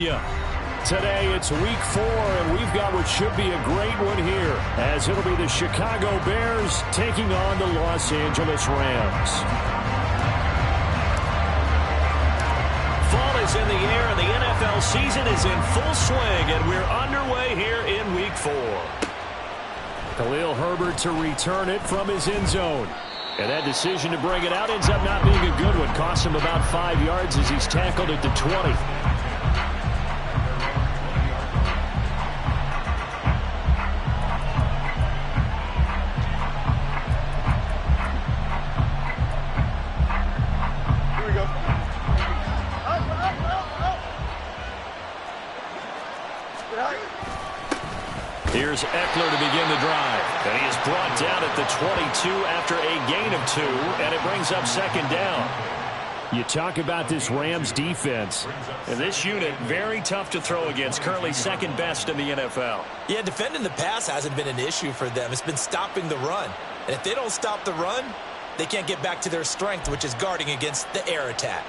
Today it's week 4, and we've got what should be a great one here, as it'll be the Chicago Bears taking on the Los Angeles Rams. Fall is in the air, and the NFL season is in full swing, and we're underway here in week 4. Khalil Herbert to return it from his end zone. And that decision to bring it out ends up not being a good one. Cost him about 5 yards as he's tackled at the 20. Here's Eckler to begin the drive. And he is brought down at the 22 after a gain of 2, and it brings up second down. You talk about this Rams defense. And this unit, very tough to throw against, currently second best in the NFL. Yeah, defending the pass hasn't been an issue for them. It's been stopping the run. And if they don't stop the run, they can't get back to their strength, which is guarding against the air attack.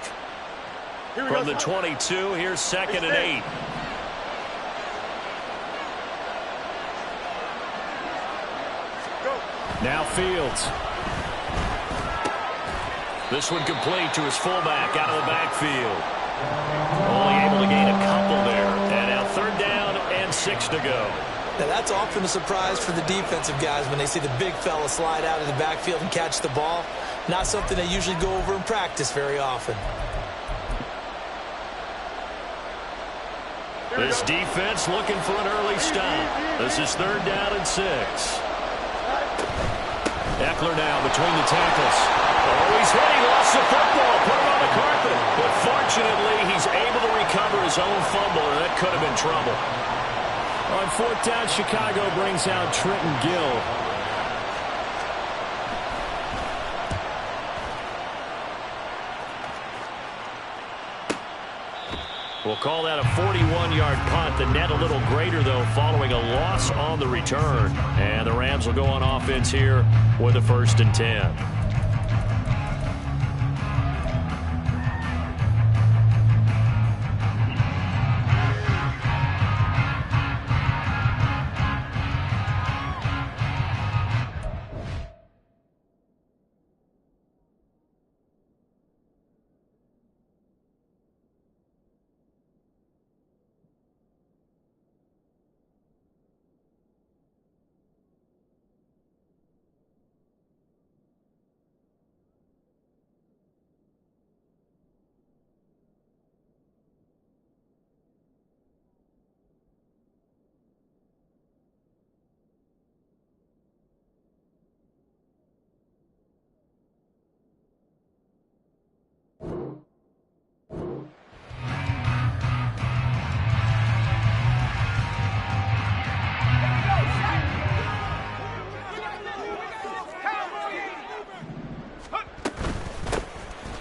From the 22, here's second and 8. Now Fields. This one complete to his fullback out of the backfield. Only able to gain a couple there. And now third down and 6 to go. Now that's often a surprise for the defensive guys when they see the big fella slide out of the backfield and catch the ball. Not something they usually go over in practice very often. This defense looking for an early stop. This is third down and 6. Eckler now between the tackles. Oh, he's hit. He lost the football. Put it on the carpet. But fortunately, he's able to recover his own fumble, and that could have been trouble. On fourth down, Chicago brings out Trenton Gill. We'll call that a 41-yard punt. The net a little greater, though, following a loss on the return. And the Rams will go on offense here with a 1st and 10.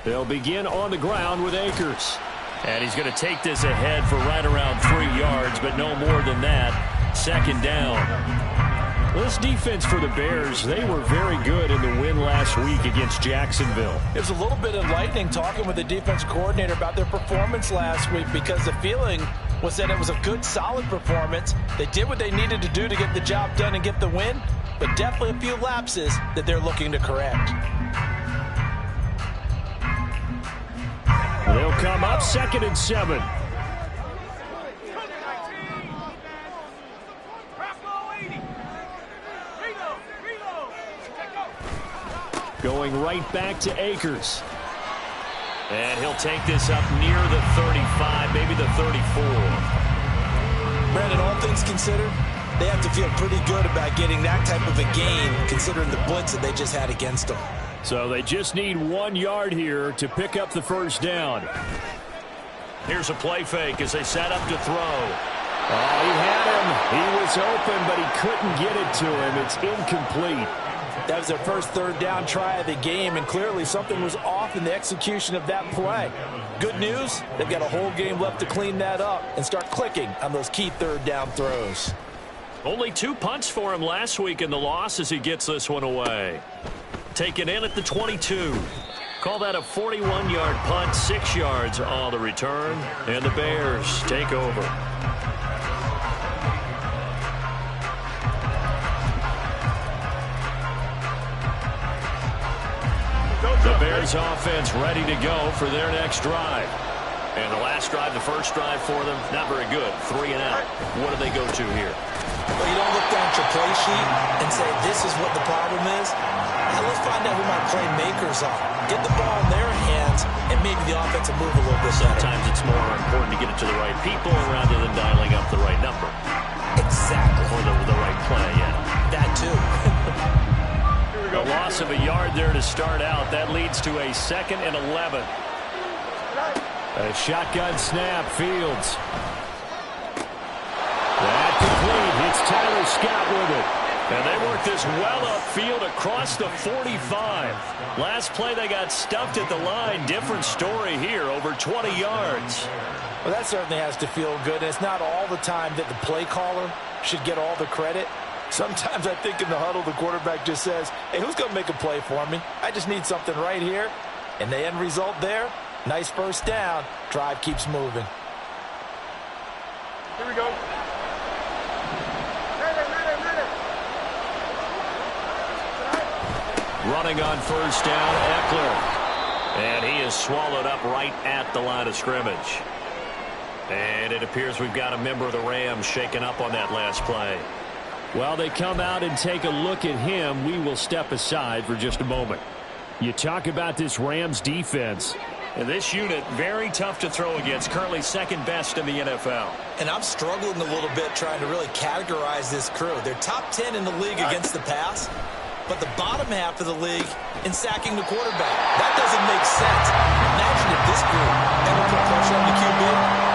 They'll begin on the ground with Akers. And he's going to take this ahead for right around 3 yards, but no more than that. Second down. Well, this defense for the Bears, they were very good in the win last week against Jacksonville. It was a little bit enlightening talking with the defense coordinator about their performance last week, because the feeling was that it was a good, solid performance. They did what they needed to do to get the job done and get the win, but definitely a few lapses that they're looking to correct. They'll come up 2nd and 7. Going right back to Akers. And he'll take this up near the 35, maybe the 34. Brandon, all things considered, they have to feel pretty good about getting that type of a gain, considering the blitz that they just had against them. So they just need 1 yard here to pick up the first down. Here's a play fake as they set up to throw. Oh, he had him. He was open, but he couldn't get it to him. It's incomplete. That was their first third down try of the game, and clearly something was off in the execution of that play. Good news, they've got a whole game left to clean that up and start clicking on those key third down throws. Only 2 punts for him last week in the loss as he gets this one away. Taken in at the 22. Call that a 41-yard punt, 6 yards on the return, and the Bears take over. The Bears offense ready to go for their next drive. And the last drive, the first drive for them, not very good. 3 and out. What do they go to here? Well, you don't look down at your play sheet and say, this is what the problem is. Now let's find out who my playmakers are. Get the ball in their hands, and maybe the offense will move a little bit better. Sometimes it's more important to get it to the right people rather than dialing up the right number. Exactly. Or the right play, yeah. That too. A loss of a yard there to start out. That leads to a 2nd and 11. A shotgun snap, Fields. That complete. It's Tyler Scott with it. And they work this well upfield across the 45. Last play they got stuffed at the line. Different story here, over 20 yards. Well, that certainly has to feel good. And it's not all the time that the play caller should get all the credit. Sometimes I think in the huddle the quarterback just says, hey, who's going to make a play for me? I just need something right here. And the end result there, nice first down. Drive keeps moving. Here we go. Running on first down, Eckler. And he is swallowed up right at the line of scrimmage. And it appears we've got a member of the Rams shaken up on that last play. While they come out and take a look at him, we will step aside for just a moment. You talk about this Rams defense. And this unit, very tough to throw against, currently second best in the NFL. And I'm struggling a little bit trying to really categorize this crew. They're top 10 in the league against the pass, but the bottom half of the league in sacking the quarterback. That doesn't make sense. Imagine if this group ever put pressure on the QB,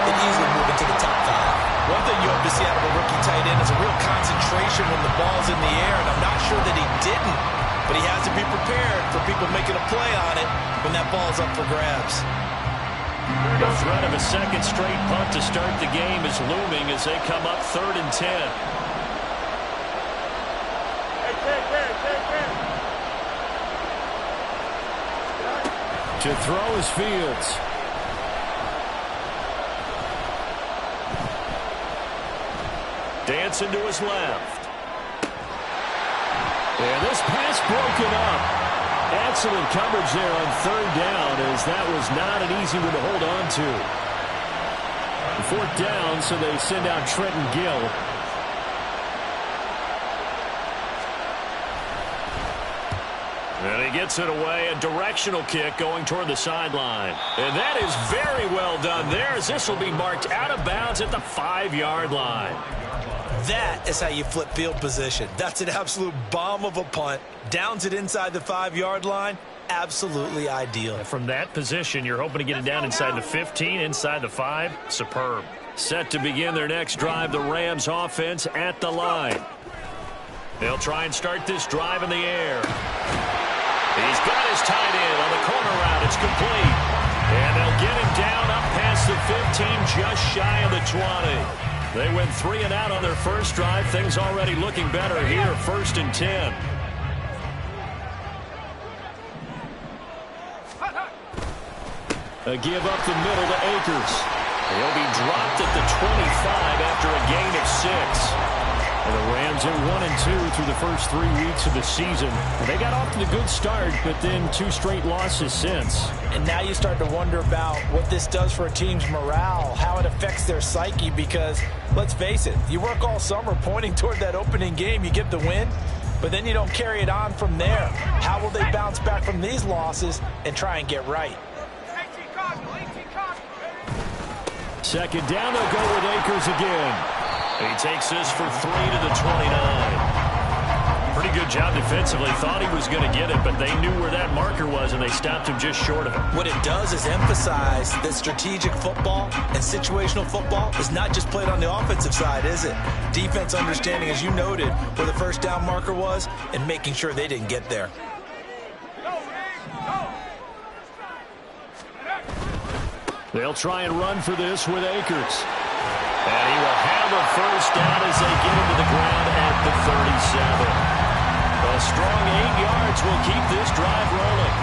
they'd easily move into the top 5. One thing you hope to see out of a rookie tight end is a real concentration when the ball's in the air, and I'm not sure that he didn't, but he has to be prepared for people making a play on it when that ball's up for grabs. The threat of a second straight punt to start the game is looming as they come up 3rd and 10. To throw is Fields. Dancing to his left. And this pass broken up. Excellent coverage there on 3rd down, as that was not an easy one to hold on to. 4th down, so they send out Trenton Gill. And he gets it away, a directional kick going toward the sideline. And that is very well done there, as this will be marked out of bounds at the 5-yard line. That is how you flip field position. That's an absolute bomb of a punt. Downs it inside the 5-yard line. Absolutely ideal. From that position, you're hoping to get it down inside the 15, inside the 5. Superb. Set to begin their next drive, the Rams offense at the line. They'll try and start this drive in the air. He's got his tight end on the corner route. It's complete. And they'll get him down up past the 15, just shy of the 20. They went 3 and out on their first drive. Things already looking better here, 1st and 10. A give up the middle to Akers. He'll be dropped at the 25 after a gain of 6. And the Rams are 1-2 through the first 3 weeks of the season. And they got off to a good start, but then 2 straight losses since. And now you start to wonder about what this does for a team's morale, how it affects their psyche, because let's face it, you work all summer pointing toward that opening game, you get the win, but then you don't carry it on from there. How will they bounce back from these losses and try and get right? 2nd down, they'll go with Akers again. He takes this for 3 to the 29. Pretty good job defensively. Thought he was going to get it, but they knew where that marker was, and they stopped him just short of it. What it does is emphasize that strategic football and situational football is not just played on the offensive side, is it? Defense understanding, as you noted, where the first down marker was and making sure they didn't get there. They'll try and run for this with Akers. And he will have a first down as they get him to the ground at the 37. A strong 8 yards will keep this drive rolling.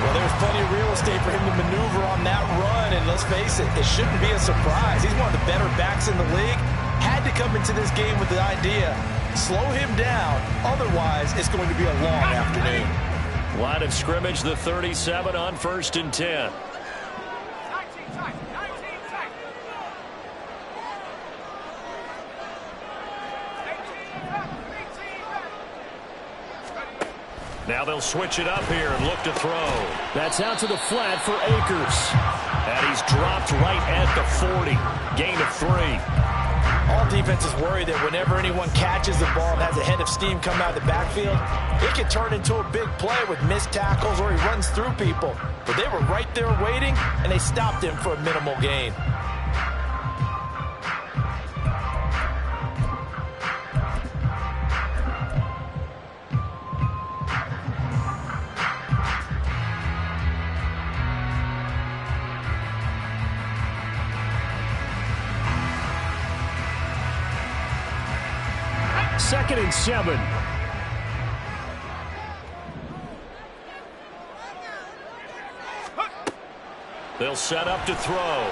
Well, there's plenty of real estate for him to maneuver on that run, and let's face it, it shouldn't be a surprise. He's one of the better backs in the league. Had to come into this game with the idea, slow him down, otherwise it's going to be a long afternoon. Line of scrimmage, the 37 on 1st and 10. Now they'll switch it up here and look to throw. That's out to the flat for Akers. And he's dropped right at the 40. Gain of 3. All defenses worry that whenever anyone catches the ball and has a head of steam come out of the backfield, it can turn into a big play with missed tackles or he runs through people. But they were right there waiting, and they stopped him for a minimal gain. Second and 7. They'll set up to throw.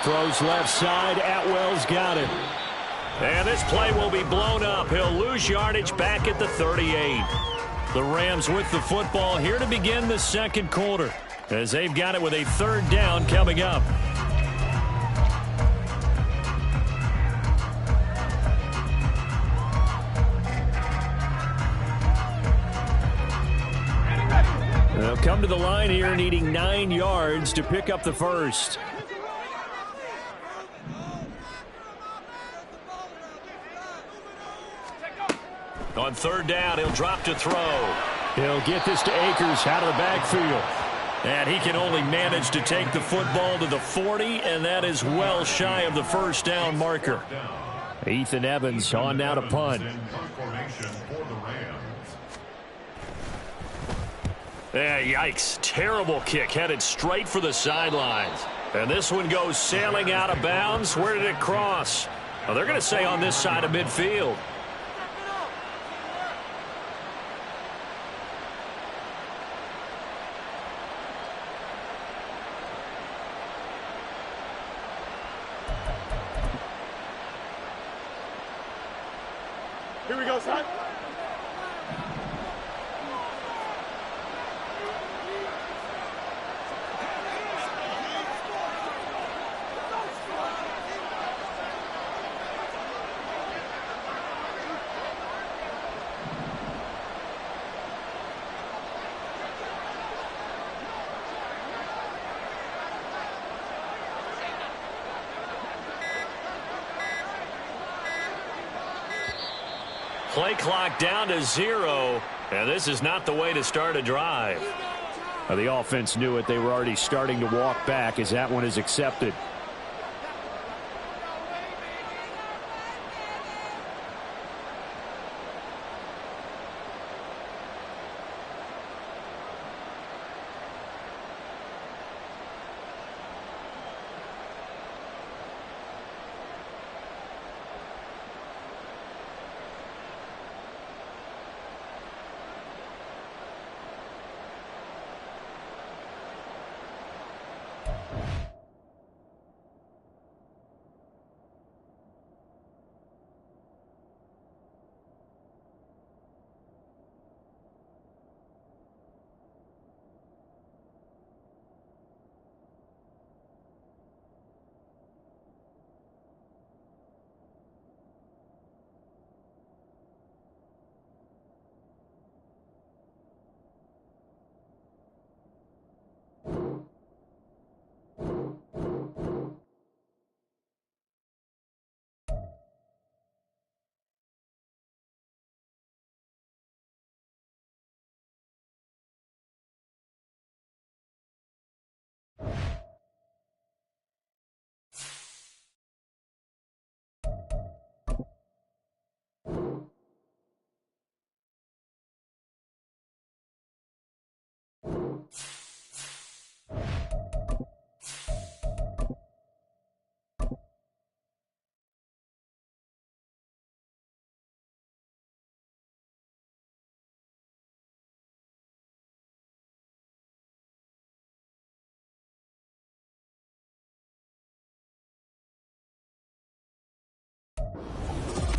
Throws left side. Atwell's got it. And this play will be blown up. He'll lose yardage back at the 38. The Rams with the football here to begin the second quarter, as they've got it with a 3rd down coming up. They'll come to the line here needing 9 yards to pick up the first. On 3rd down, he'll drop to throw. He'll get this to Akers out of the backfield. And he can only manage to take the football to the 40, and that is well shy of the 1st down marker. Ethan Evans on now to punt. Yeah, yikes. Terrible kick headed straight for the sidelines. And this one goes sailing out of bounds. Where did it cross? Well, they're going to say on this side of midfield. Here we go, son. Play clock down to 0, and this is not the way to start a drive. The offense knew it. They were already starting to walk back as that one is accepted.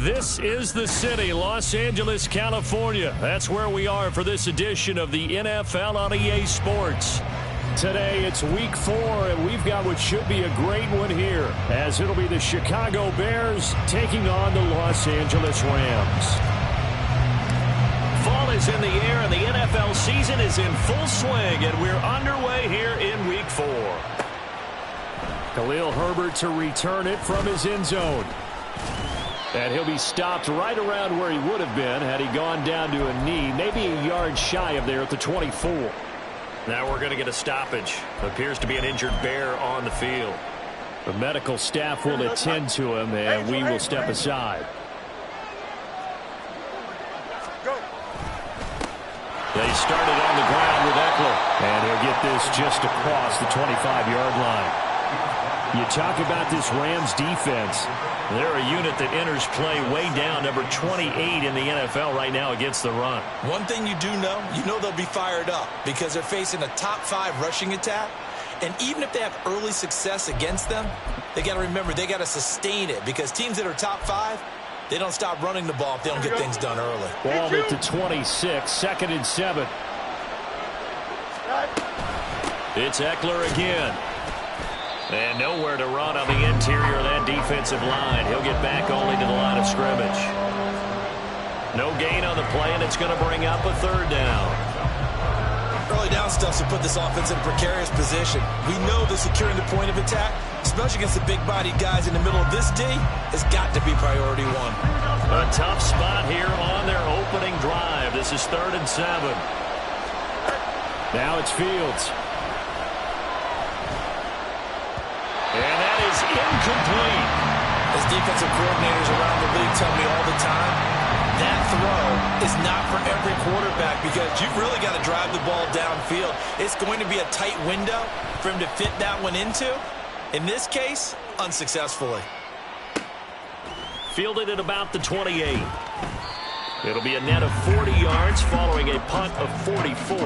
This is the city, Los Angeles, California. That's where we are for this edition of the NFL on EA Sports. Today it's week 4, and we've got what should be a great one here, as it'll be the Chicago Bears taking on the Los Angeles Rams. Fall is in the air, and the NFL season is in full swing, and we're underway here in week 4. Khalil Herbert to return it from his end zone. And he'll be stopped right around where he would have been had he gone down to a knee, maybe a yard shy of there at the 24. Now we're going to get a stoppage. Appears to be an injured Bear on the field. The medical staff will attend to him, and we will step aside. They started on the ground with Eckler, and he'll get this just across the 25-yard line. You talk about this Rams defense. They're a unit that enters play way down, number 28 in the NFL right now against the run. One thing you do know, they'll be fired up because they're facing a top 5 rushing attack. And even if they have early success against them, they got to remember they got to sustain it, because teams that are top 5, they don't stop running the ball if they don't get things done early. Ball at the 26, 2nd and 7. It's Eckler again. And nowhere to run on the interior of that defensive line. He'll get back only to the line of scrimmage. No gain on the play, and it's going to bring up a 3rd down. Early down stuff to put this offense in a precarious position. We know that securing the point of attack, especially against the big-bodied guys in the middle of this D, has got to be priority 1. A tough spot here on their opening drive. This is 3rd and 7. Now it's Fields. And that is incomplete. As defensive coordinators around the league tell me all the time, that throw is not for every quarterback, because you've really got to drive the ball downfield. It's going to be a tight window for him to fit that one into. In this case, unsuccessfully. Fielded at about the 28. It'll be a net of 40 yards following a punt of 44.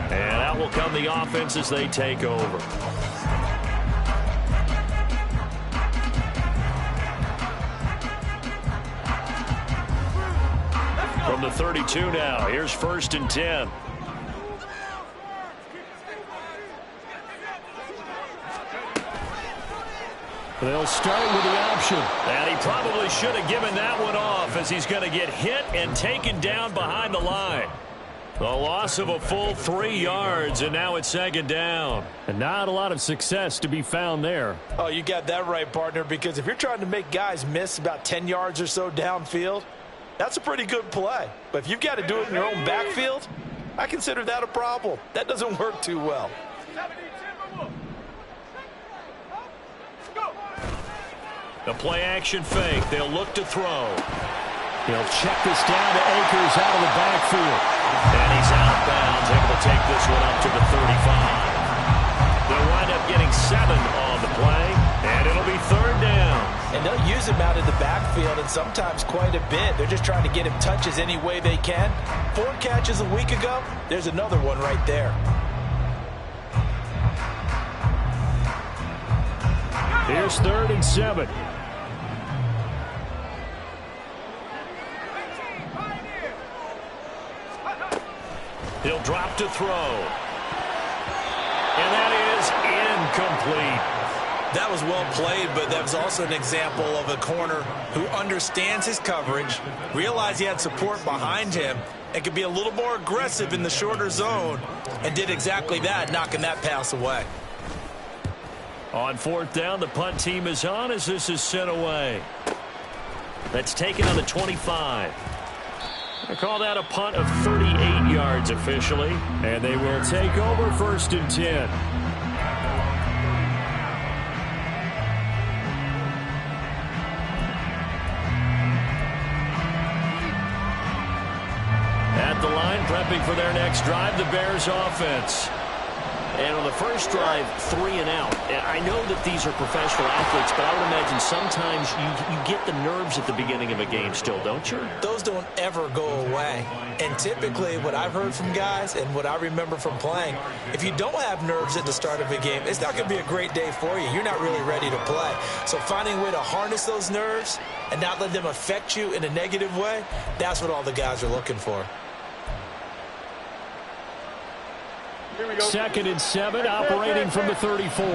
And out will come the offense as they take over. From the 32 now, here's 1st and 10. They'll start with the option. And he probably should have given that one off, as he's going to get hit and taken down behind the line. The loss of a full 3 yards, and now it's 2nd down. And not a lot of success to be found there. Oh, you got that right, partner, because if you're trying to make guys miss about 10 yards or so downfield, that's a pretty good play. But if you've got to do it in your own backfield, I consider that a problem. That doesn't work too well. The play-action fake. They'll look to throw. He'll check this down to Akers out of the backfield. And he's out of bounds, able to take this one up to the 35. They'll wind up getting 7 on the play, and it'll be 3rd down. And they'll use him out in the backfield, and sometimes quite a bit. They're just trying to get him touches any way they can. 4 catches a week ago. There's another one right there. Here's 3rd and 7. He'll drop to throw. And that is incomplete. That was well played, but that was also an example of a corner who understands his coverage, realized he had support behind him, and could be a little more aggressive in the shorter zone, and did exactly that, knocking that pass away. On 4th down, the punt team is on as this is sent away. That's taken on the 25. I call that a punt of 38 yards officially. And they will take over 1st and 10. At the line, prepping for their next drive, the Bears offense. And on the first drive, 3 and out. I know that these are professional athletes, but I would imagine sometimes you get the nerves at the beginning of a game still, don't you? Those don't ever go away. And typically what I've heard from guys and what I remember from playing, if you don't have nerves at the start of a game, it's not going to be a great day for you. You're not really ready to play. So finding a way to harness those nerves and not let them affect you in a negative way, that's what all the guys are looking for. 2nd and 7, operating from the 34.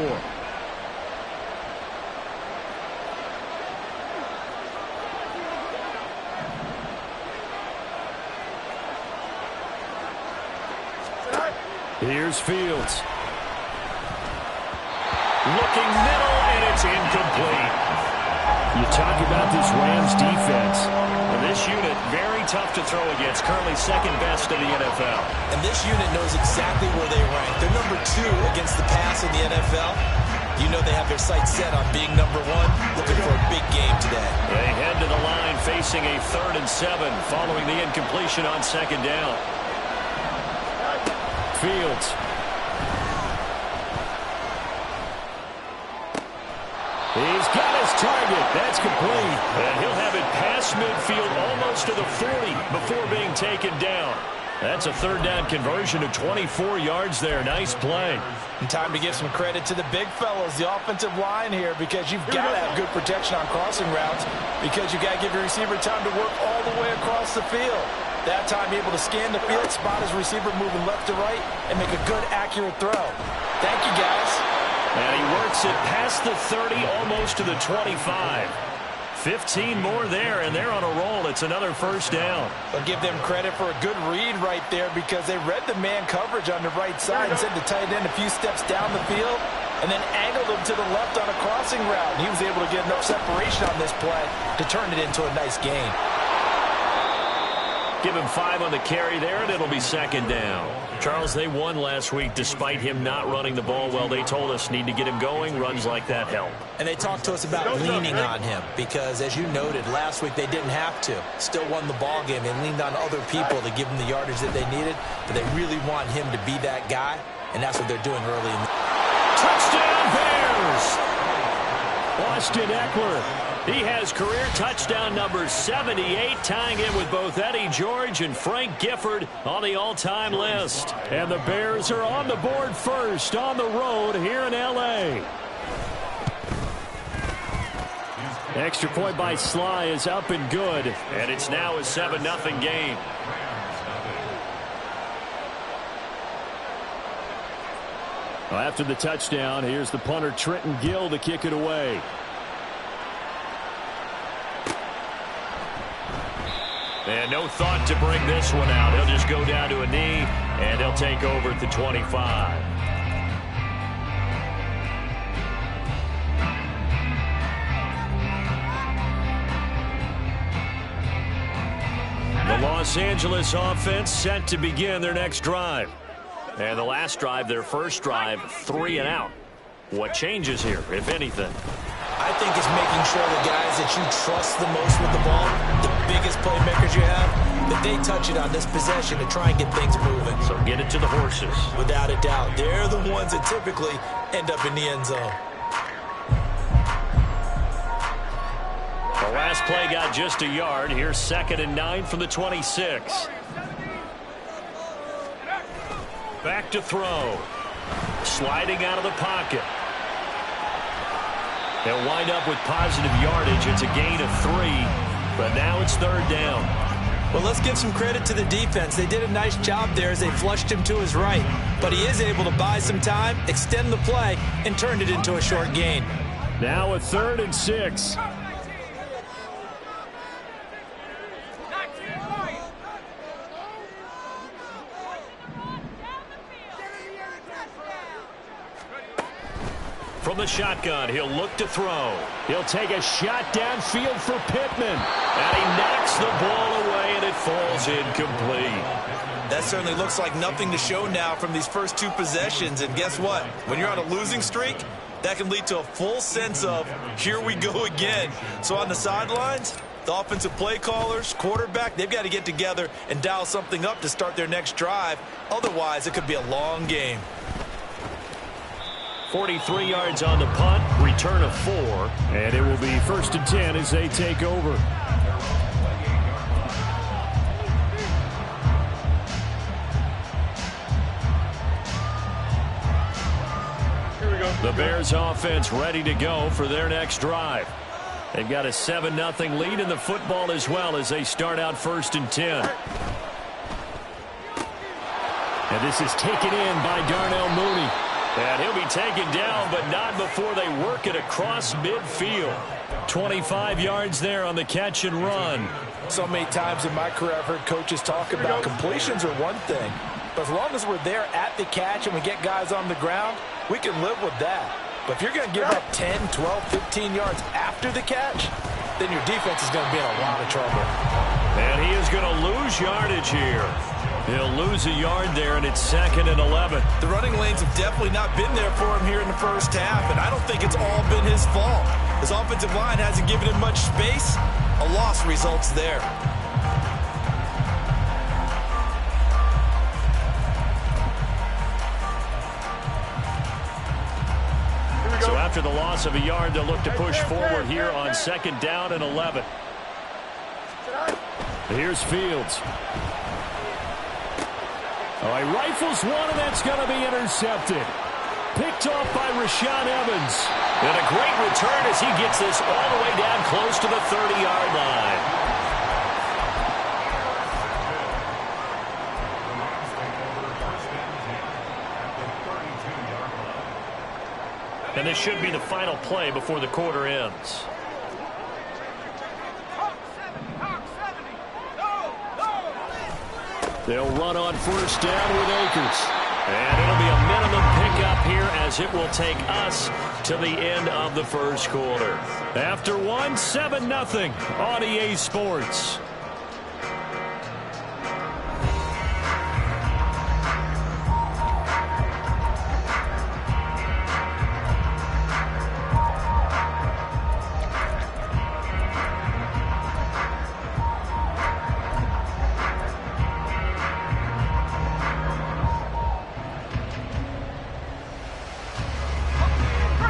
Here's Fields. Looking middle, and it's incomplete. You talk about this Rams defense. Well, this unit, very tough to throw against. Currently 2nd best in the NFL. And this unit knows exactly where they rank. They're number 2 against the pass in the NFL. You know they have their sights set on being number 1, looking for a big game today. They head to the line facing a 3rd and 7 following the incompletion on 2nd down. Fields. He's got his target. That's complete. And he'll have it past midfield almost to the 40 before being taken down. That's a 3rd down conversion of 24 yards there. Nice play. And time to give some credit to the big fellas, the offensive line here, because you've got to have good protection on crossing routes, because you've got to give your receiver time to work all the way across the field. That time able to scan the field, spot his receiver moving left to right, and make a good, accurate throw. Thank you, guys. And he works it past the 30, almost to the 25. 15 more there, and they're on a roll. It's another 1st down. I'll give them credit for a good read right there, because they read the man coverage on the right side and sent the tight end a few steps down the field and then angled him to the left on a crossing route. And he was able to get enough separation on this play to turn it into a nice gain. Give him 5 on the carry there, and it'll be 2nd down. Charles, they won last week despite him not running the ball well. They told us need to get him going. Runs like that help. And they talked to us about leaning on him because, as you noted, last week they didn't have to. Still won the ball game. They leaned on other people to give them the yardage that they needed, but they really want him to be that guy, and that's what they're doing early in the touchdown Bears! Austin Eckler. He has career touchdown number 78, tying it with both Eddie George and Frank Gifford on the all-time list. And the Bears are on the board first on the road here in L.A. Extra point by Sly is up and good. And it's now a 7-0 game. Well, after the touchdown, here's the punter Trenton Gill to kick it away. And no thought to bring this one out. He'll just go down to a knee, and he'll take over at the 25. The Los Angeles offense set to begin their next drive. And the last drive, their first drive, 3 and out. What changes here, if anything? I think it's making sure the guys that you trust the most with the ball, the biggest playmakers you have, that they touch it on this possession to try and get things moving. So get it to the horses. Without a doubt. They're the ones that typically end up in the end zone. The last play got just a yard. Here's 2nd and 9 from the 26. Back to throw. Sliding out of the pocket. They'll wind up with positive yardage. It's a gain of 3, but now it's 3rd down. Well, let's give some credit to the defense. They did a nice job there as they flushed him to his right, but he is able to buy some time, extend the play, and turned it into a short gain. Now a 3rd and 6. From the shotgun, he'll look to throw. He'll take a shot downfield for Pittman. And he knocks the ball away, and it falls incomplete. That certainly looks like nothing to show now from these first 2 possessions. And guess what? When you're on a losing streak, that can lead to a full sense of, here we go again. So on the sidelines, the offensive play callers, quarterback, they've got to get together and dial something up to start their next drive. Otherwise, it could be a long game. 43 yards on the punt, return of 4. And it will be 1st and 10 as they take over. Here we go. The Bears offense ready to go for their next drive. They've got a 7-0 lead in the football as well as they start out 1st and 10. And this is taken in by Darnell Mooney. And he'll be taken down, but not before they work it across midfield. 25 yards there on the catch and run. So many times in my career I've heard coaches talk about completions are one thing. But as long as we're there at the catch and we get guys on the ground, we can live with that. But if you're going to give up 10, 12, 15 yards after the catch, then your defense is going to be in a lot of trouble. And he is going to lose yardage here. He'll lose a yard there, and it's 2nd and 11. The running lanes have definitely not been there for him here in the first half, and I don't think it's all been his fault. His offensive line hasn't given him much space. A loss results there. So after the loss of a yard, they'll look to push forward here on 2nd down and 11. Here's Fields. Oh, he rifles one, and that's going to be intercepted. Picked off by Rashaan Evans. And a great return as he gets this all the way down close to the 30-yard line. And this should be the final play before the quarter ends. They'll run on 1st down with Akers. And it'll be a minimum pickup here as it will take us to the end of the first quarter. After 7-0 on EA Sports.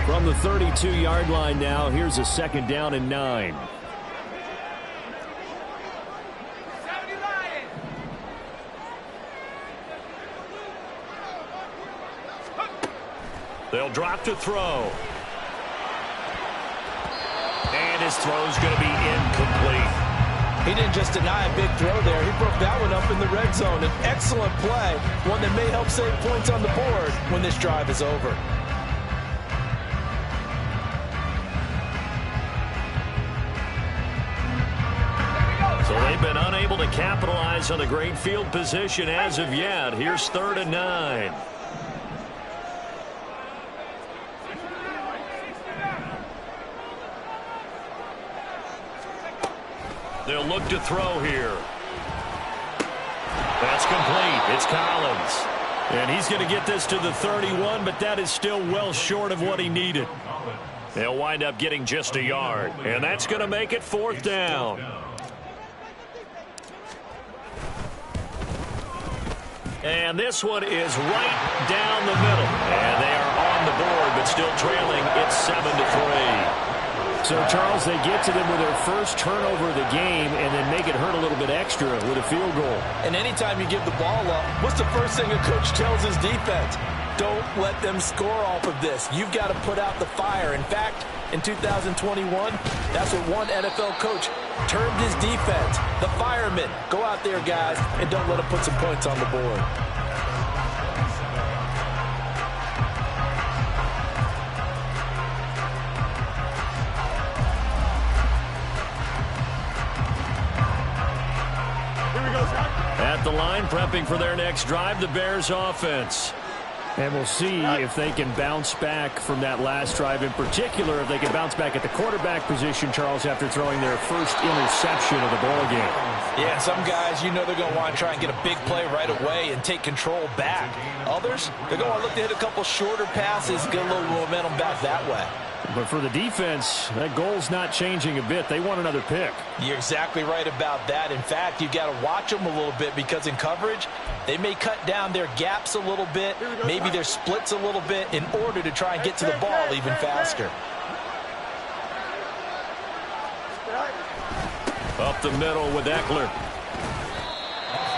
From the 32-yard line now, here's a 2nd down and 9. They'll drop to throw. And his throw's going to be incomplete. He didn't just deny a big throw there. He broke that one up in the red zone. An excellent play, one that may help save points on the board when this drive is over. So they've been unable to capitalize on the great field position as of yet. Here's 3rd and 9. They'll look to throw here. That's complete. It's Collins. And he's going to get this to the 31, but that is still well short of what he needed. They'll wind up getting just a yard. And that's going to make it 4th down. And this one is right down the middle. And they are on the board, but still trailing. It's 7-3. So, Charles, they get to them with their first turnover of the game and then make it hurt a little bit extra with a field goal. And anytime you give the ball up, what's the first thing a coach tells his defense? Don't let them score off of this. You've got to put out the fire. In fact, in 2021, that's what one NFL coach termed his defense. The firemen. Go out there, guys, and don't let them put some points on the board. At the line, prepping for their next drive, the Bears offense. And we'll see if they can bounce back from that last drive. In particular, if they can bounce back at the quarterback position, Charles, after throwing their first interception of the ball game. Yeah, some guys, you know they're going to want to try and get a big play right away and take control back. Others, they're going to look to hit a couple shorter passes, get a little momentum back that way. But for the defense, that goal's not changing a bit. They want another pick. You're exactly right about that. In fact, you got to watch them a little bit because in coverage, they may cut down their gaps a little bit, maybe their splits a little bit in order to try and get to the ball even faster. Up the middle with Eckler.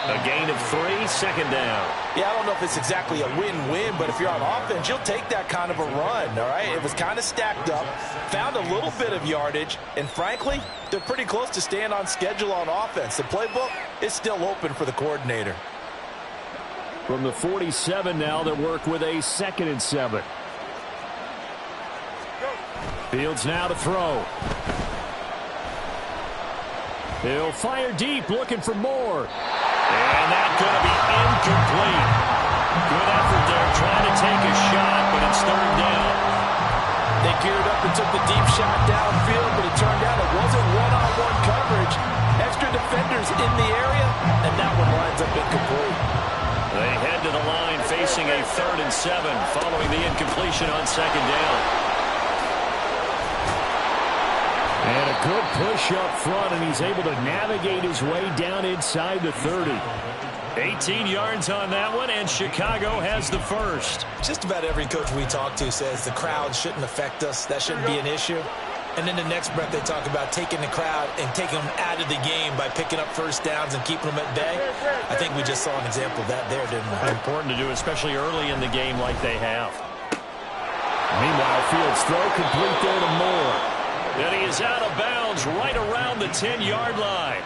A gain of 3, second down. Yeah, I don't know if it's exactly a win-win, but if you're on offense, you'll take that kind of a run, all right? It was kind of stacked up, found a little bit of yardage, and frankly, they're pretty close to staying on schedule on offense. The playbook is still open for the coordinator. From the 47 now, they work with a 2nd and 7. Fields now to throw. He'll fire deep, looking for more. And that's going to be incomplete. Good effort there, trying to take a shot, but it's 3rd down. They geared up and took the deep shot downfield, but it turned out it wasn't one-on-one coverage. Extra defenders in the area, and that one lines up incomplete. They head to the line facing a 3rd and 7 following the incompletion on 2nd down. And a good push up front, and he's able to navigate his way down inside the 30. 18 yards on that one, and Chicago has the first. Just about every coach we talk to says the crowd shouldn't affect us. That shouldn't be an issue. And then the next breath they talk about taking the crowd and taking them out of the game by picking up first downs and keeping them at bay. I think we just saw an example of that there, didn't we? Important to do, especially early in the game like they have. Meanwhile, Fields throw complete there to Moore. And he is out of bounds right around the 10-yard line.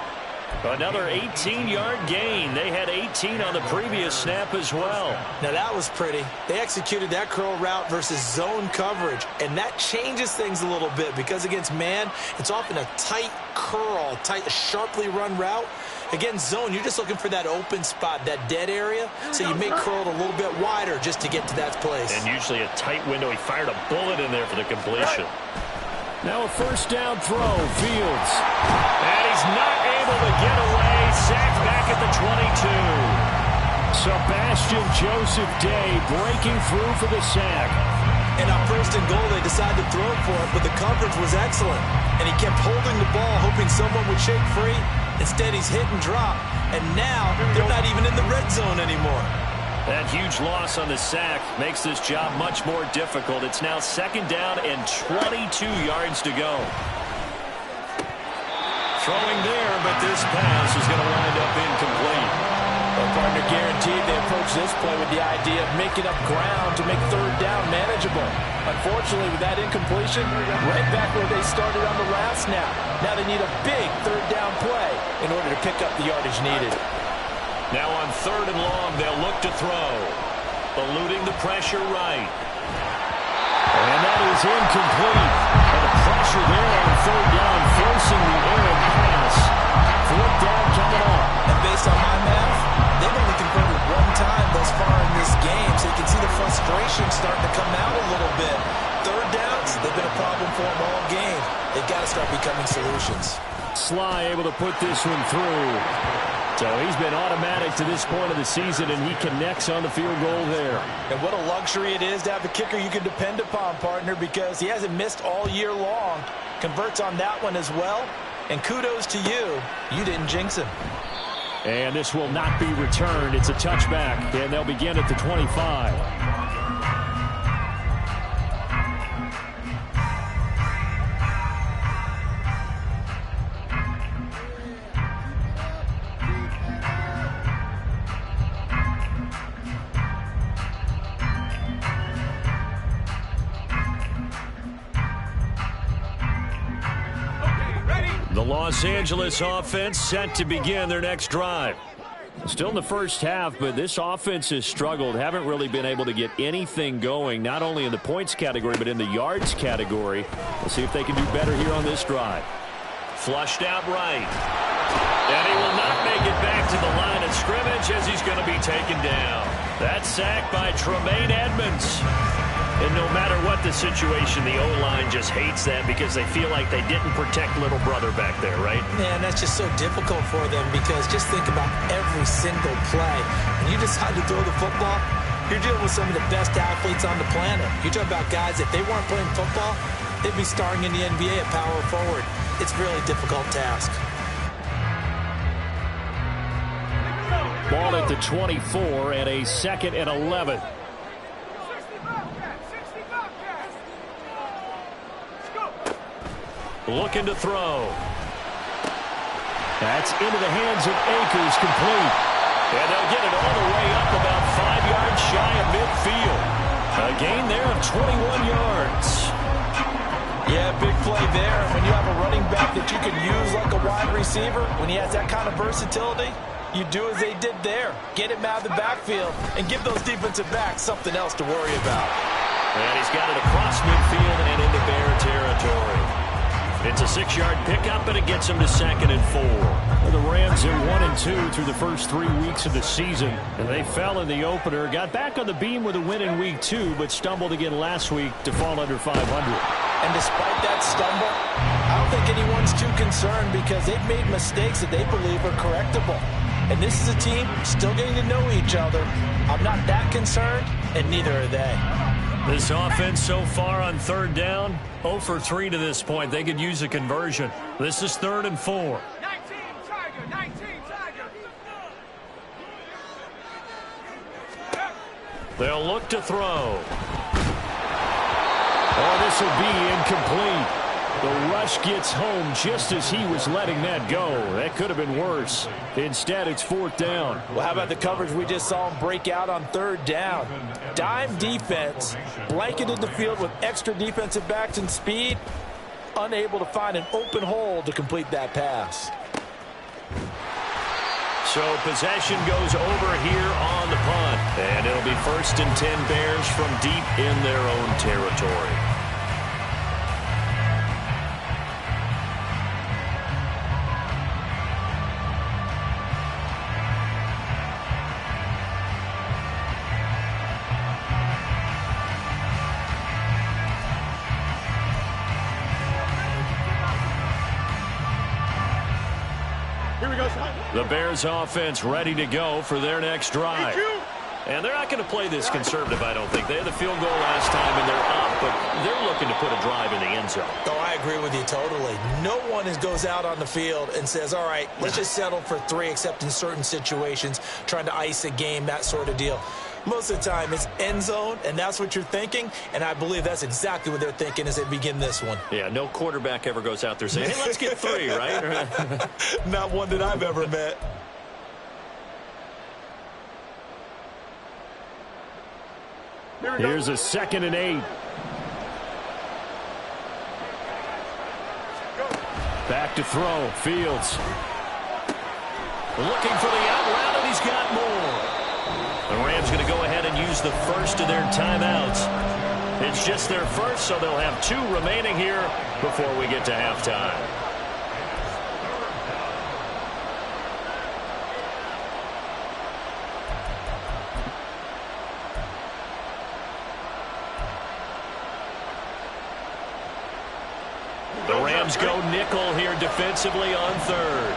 Another 18-yard gain. They had 18 on the previous snap as well. Now that was pretty. They executed that curl route versus zone coverage, and that changes things a little bit because against man, it's often a tight curl, tight, sharply run route. Against zone, you're just looking for that open spot, that dead area, so you may curl it a little bit wider just to get to that place. And usually a tight window. He fired a bullet in there for the completion. Now a 1st down throw, Fields. And he's not able to get away. Sacked back at the 22. Sebastian Joseph Day breaking through for the sack. And on 1st and goal, they decided to throw for it, but the coverage was excellent. And he kept holding the ball, hoping someone would shake free. Instead, he's hit and drop. And now, they're not even in the red zone anymore. That huge loss on the sack makes this job much more difficult. It's now 2nd down and 22 yards to go. Throwing there, but this pass is going to wind up incomplete. Well, partner, guaranteed they approach this play with the idea of making up ground to make 3rd down manageable. Unfortunately, with that incompletion, right back where they started on the last snap. Now they need a big 3rd down play in order to pick up the yardage needed. Now on 3rd and long, they'll look to throw. Eluding the pressure right. And that is incomplete. And the pressure there on 3rd down, forcing the errant pass. 4th down coming up. And based on my math, they've only converted 1 time thus far in this game, so you can see the frustration starting to come out a little bit. 3rd downs, they've been a problem for them all game. They've got to start becoming solutions. Sly able to put this one through. So he's been automatic to this point of the season, and he connects on the field goal there. And what a luxury it is to have a kicker you can depend upon, partner, because he hasn't missed all year long. Converts on that one as well. And kudos to you. You didn't jinx him. And this will not be returned. It's a touchback, and they'll begin at the 25. The Los Angeles offense set to begin their next drive. Still in the first half, but this offense has struggled. Haven't really been able to get anything going, not only in the points category, but in the yards category. We'll see if they can do better here on this drive. Flushed out right. And he will not make it back to the line of scrimmage as he's going to be taken down. That sack by Tremaine Edmonds. And no matter what the situation, the O-line just hates that because they feel like they didn't protect little brother back there, right? Man, that's just so difficult for them because just think about every single play. When you decide to throw the football, you're dealing with some of the best athletes on the planet. You're talking about guys, if they weren't playing football, they'd be starring in the NBA at power forward. It's a really difficult task. Ball at the 24 and a 2nd and 11. Looking to throw. That's into the hands of Akers, complete. And they'll get it all the way up about 5 yards shy of midfield. A gain there of 21 yards. Yeah, big play there. When you have a running back that you can use like a wide receiver, when he has that kind of versatility, you do as they did there. Get him out of the backfield and give those defensive backs something else to worry about. And he's got it across midfield and into Bear territory. It's a 6-yard pickup, and it gets him to 2nd and 4. Well, the Rams are 1-2 through the first 3 weeks of the season, and they fell in the opener. Got back on the beam with a win in week 2, but stumbled again last week to fall under 500. And despite that stumble, I don't think anyone's too concerned because they've made mistakes that they believe are correctable. And this is a team still getting to know each other. I'm not that concerned, and neither are they. This offense so far on 3rd down, 0 for 3 to this point. They could use a conversion. This is 3rd and 4. 19 Tiger. They'll look to throw. Oh, this will be incomplete. The rush gets home just as he was letting that go. That could have been worse. Instead, it's 4th down. Well, how about the coverage we just saw him break out on 3rd down? Dime defense, blanketed the field with extra defensive backs and speed, unable to find an open hole to complete that pass. So possession goes over here on the punt. And it'll be 1st and 10 Bears from deep in their own territory. The Bears offense ready to go for their next drive. And they're not going to play this conservative, I don't think. They had the field goal last time, and they're up, but they're looking to put a drive in the end zone. Oh, I agree with you totally. No one goes out on the field and says, all right, let's just settle for 3, except in certain situations, trying to ice a game, that sort of deal. Most of the time, it's end zone, and that's what you're thinking, and I believe that's exactly what they're thinking as they begin this one. Yeah, no quarterback ever goes out there saying, hey, let's get 3, right? Not one that I've ever met. Here's a 2nd and 8. Back to throw. Fields. Looking for the out route, and he's got more. The Rams going to go ahead and use the first of their timeouts. It's just their first, so they'll have 2 remaining here before we get to halftime. The Rams go nickel here defensively on 3rd.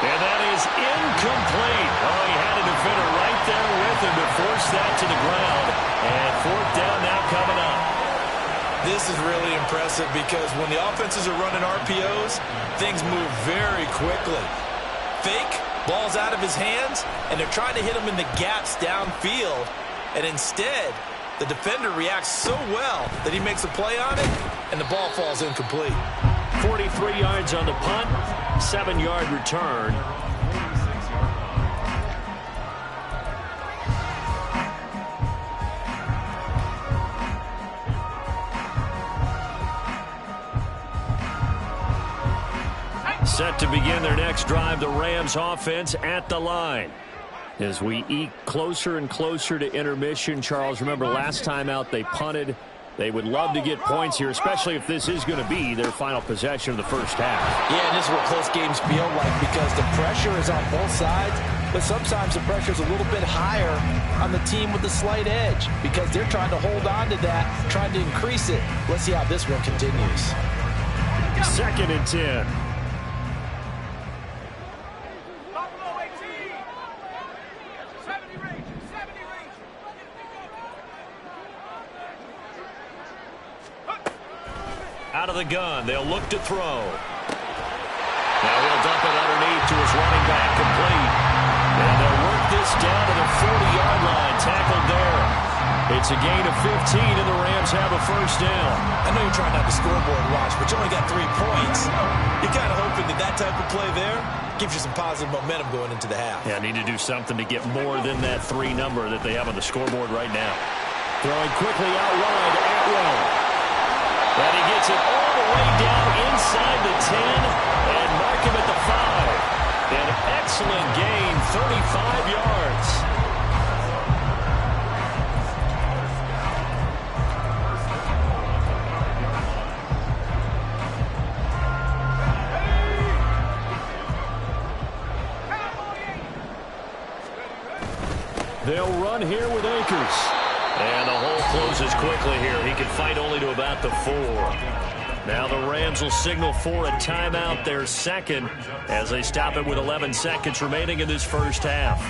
And that is incomplete. Oh, he had a defender right there with him to force that to the ground. And 4th down now coming up. This is really impressive because when the offenses are running RPOs, things move very quickly. Fake. Ball's out of his hands, and they're trying to hit him in the gaps downfield. And instead, the defender reacts so well that he makes a play on it, and the ball falls incomplete. 43 yards on the punt, 7-yard return. Set to begin their next drive, the Rams offense at the line. As we eke closer and closer to intermission, Charles, remember last time out they punted. They would love to get points here, especially if this is going to be their final possession of the first half. Yeah, and this is what close games feel like because the pressure is on both sides, but sometimes the pressure is a little bit higher on the team with the slight edge because they're trying to hold on to that, trying to increase it. Let's see how this one continues. 2nd and 10. Out of the gun. They'll look to throw. Now he'll dump it underneath to his running back, complete. And they'll work this down to the 40-yard line. Tackled there. It's a gain of 15, and the Rams have a first down. I know you're trying not to scoreboard watch, but you only got 3 points. You're kind of hoping that type of play there gives you some positive momentum going into the half. Yeah, need to do something to get more than that 3 number that they have on the scoreboard right now. Throwing quickly out wide, Atwell. And he gets it all the way down inside the 10 and mark him at the 5. An excellent gain, 35 yards. They'll run here with Akers. And the hole closes quickly here. He can fight only to about the 4. Now the Rams will signal for a timeout, their second, as they stop it with 11 seconds remaining in this first half.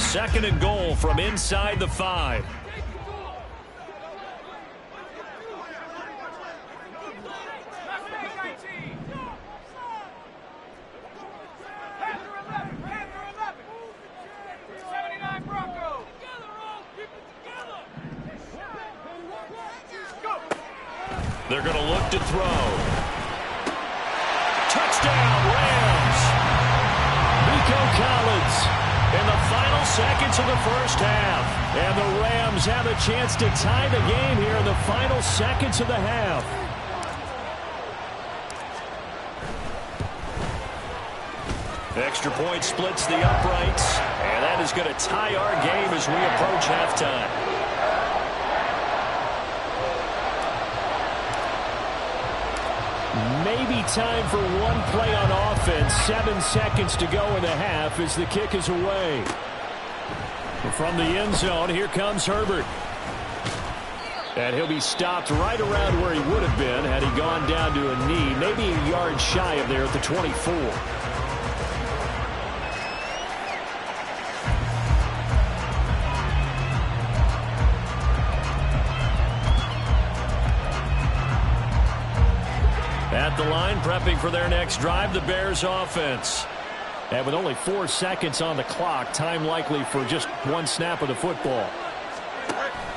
Second and goal from inside the 5. They're going to look to throw. Touchdown, Rams! Nico Collins In the final seconds of the first half. and the Rams have a chance to tie the game here in the final seconds of the half. Extra point splits the uprights, and that is going to tie our game as we approach halftime. Maybe time for one play on offense. 7 seconds to go in the half as the kick is away. From the end zone, here comes Herbert. And he'll be stopped right around where he would have been had he gone down to a knee, maybe a yard shy of there at the 24. At the line, prepping for their next drive, the Bears offense. And with only 4 seconds on the clock, time likely for just one snap of the football.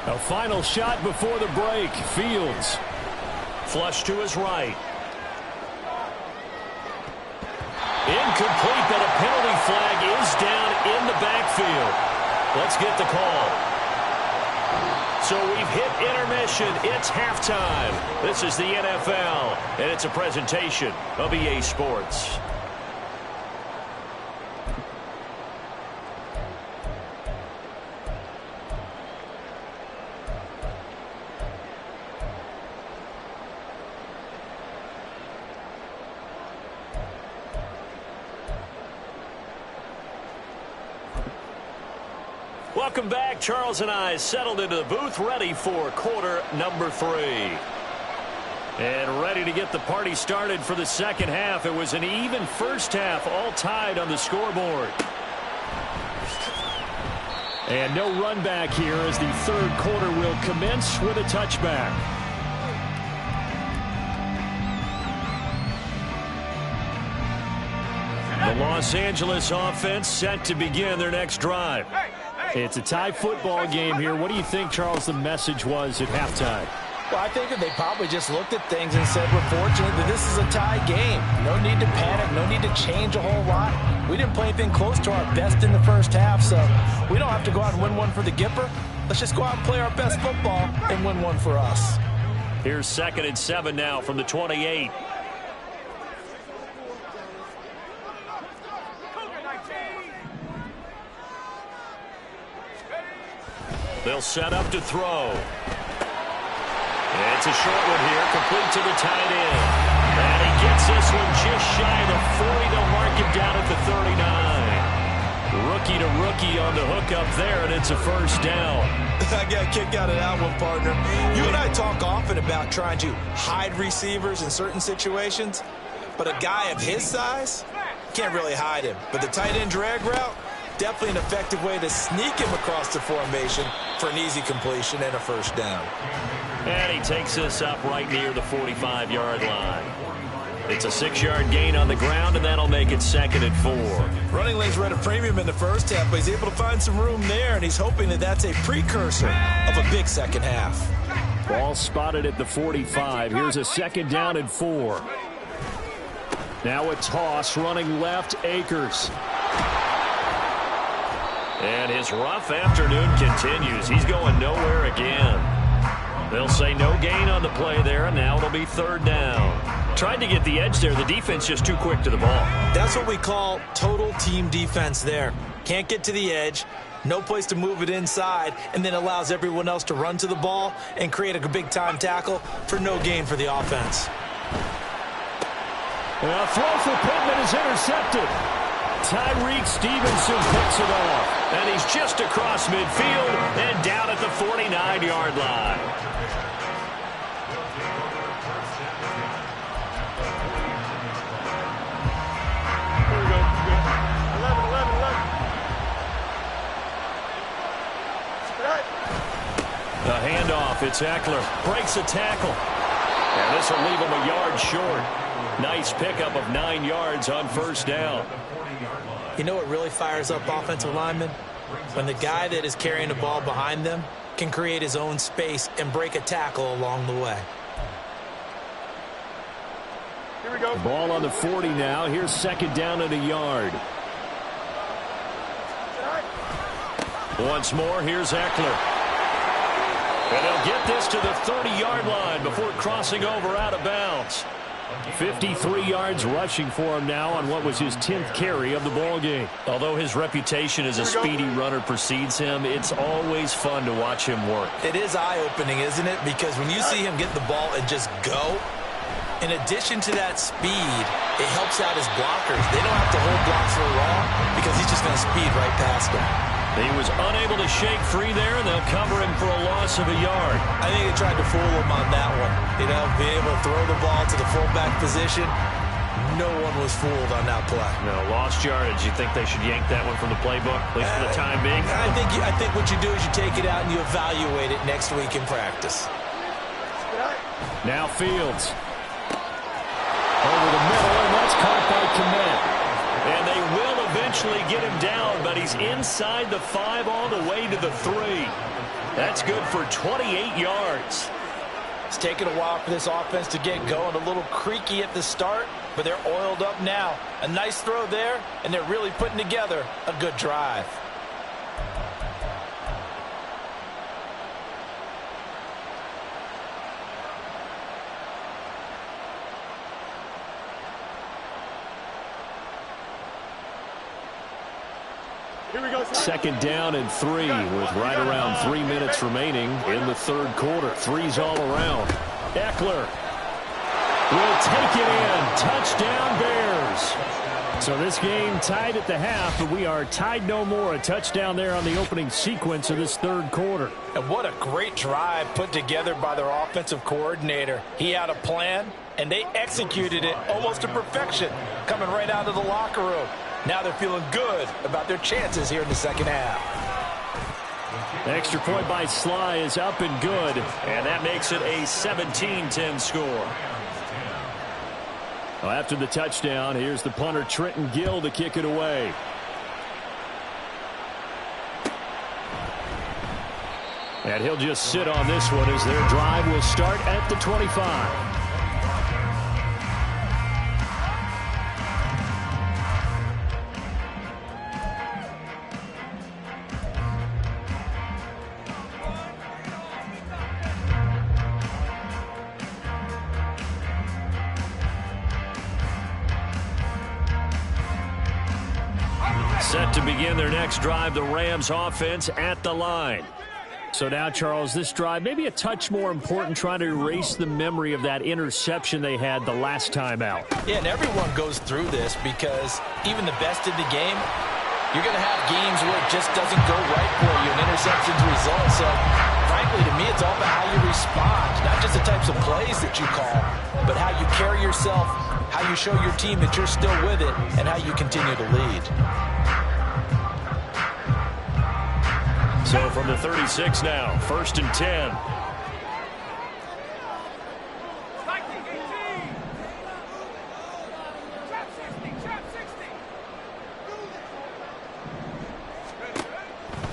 A final shot before the break. Fields. Flush to his right. Incomplete, but a penalty flag is down in the backfield. Let's get the call. So we've hit intermission. It's halftime. This is the NFL, and it's a presentation of EA Sports. Welcome back. Charles and I settled into the booth, ready for quarter number 3. And ready to get the party started for the second half. It was an even first half, all tied on the scoreboard. And no run back here as the third quarter will commence with a touchback. The Los Angeles offense set to begin their next drive. It's a tie football game here. What do you think, Charles, the message was at halftime? Well, I think that they probably just looked at things and said, we're fortunate that this is a tie game. No need to panic. No need to change a whole lot. We didn't play anything close to our best in the first half, so we don't have to go out and win one for the Gipper. Let's just go out and play our best football and win one for us. Here's 2nd and 7 now from the 28. They'll set up to throw. It's a short one here, complete to the tight end. And he gets this one just shy of the 40. They'll mark him down at the 39. Rookie to rookie on the hook up there, and it's a first down. I got a kick out of that one, partner. You and I talk often about trying to hide receivers in certain situations, but a guy of his size can't really hide him. But the tight end drag route, definitely an effective way to sneak him across the formation for an easy completion and a first down. And he takes this up right near the 45-yard line. It's a 6-yard gain on the ground, and that'll make it 2nd and 4. Running lanes were at a premium in the first half, but he's able to find some room there, and he's hoping that that's a precursor of a big second half. Ball spotted at the 45. Here's a 2nd down and 4. Now a toss running left, Akers. And his rough afternoon continues. He's going nowhere again. They'll say no gain on the play there, and now it'll be 3rd down. Tried to get the edge there. The defense just too quick to the ball. That's what we call total team defense there. Can't get to the edge, no place to move it inside, and then allows everyone else to run to the ball and create a big-time tackle for no gain for the offense. A throw for Pittman is intercepted. Tyreek Stevenson picks it off. And he's just across midfield and down at the 49-yard line. The handoff, it's Eckler. Breaks a tackle. And this will leave him a yard short. Nice pickup of 9 yards on 1st down. You know what really fires up offensive linemen? When the guy that is carrying the ball behind them can create his own space and break a tackle along the way. Here we go. Ball on the 40 now. Here's 2nd down and a yard. Once more, here's Eckler. And he'll get this to the 30-yard line before crossing over out of bounds. 53 yards rushing for him now on what was his 10th carry of the ball game. Although his reputation as a speedy runner precedes him, it's always fun to watch him work. It is eye-opening, isn't it? Because when you see him get the ball and just go, in addition to that speed, it helps out his blockers. They don't have to hold blocks for long because he's just going to speed right past them. He was unable to shake free there, and they'll cover him for a loss of a yard. I think they tried to fool him on that one. You know, being able to throw the ball to the fullback position, no one was fooled on that play. No, lost yardage. You think they should yank that one from the playbook, at least for the time being? I think what you do is you take it out and you evaluate it next week in practice. Now Fields. Over the middle, and that's caught by Kmet. And they will eventually get him down, but he's inside the 5 all the way to the 3. That's good for 28 yards. It's taken a while for this offense to get going. A little creaky at the start, but they're oiled up now. A nice throw there, and they're really putting together a good drive. Here we go. 2nd down and 3 with right around 3 minutes remaining in the 3rd quarter. 3's all around. Eckler will take it in. Touchdown Bears. So this game tied at the half, but we are tied no more. A touchdown there on the opening sequence of this 3rd quarter. And what a great drive put together by their offensive coordinator. He had a plan, and they executed it almost to perfection, coming right out of the locker room. Now they're feeling good about their chances here in the 2nd half. Extra point by Sly is up and good. And that makes it a 17-10 score. Well, after the touchdown, here's the punter Trenton Gill to kick it away. And he'll just sit on this one as their drive will start at the 25. Set to begin their next drive, the Rams offense at the line. So now, Charles, this drive maybe a touch more important, trying to erase the memory of that interception they had the last time out. Yeah, and everyone goes through this because even the best in the game, you're going to have games where it just doesn't go right for you, and interceptions result. So, frankly, to me, it's all about how you respond, not just the types of plays that you call, but how you carry yourself, how you show your team that you're still with it, and how you continue to lead. So from the 36 now, 1st and 10.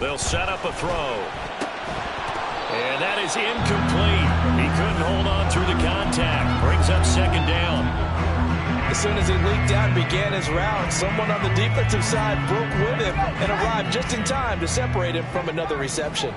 They'll set up a throw. And that is incomplete. He couldn't hold on through the contact. Brings up 2nd down. As soon as he leaked out and began his route, someone on the defensive side broke with him and arrived just in time to separate him from another reception.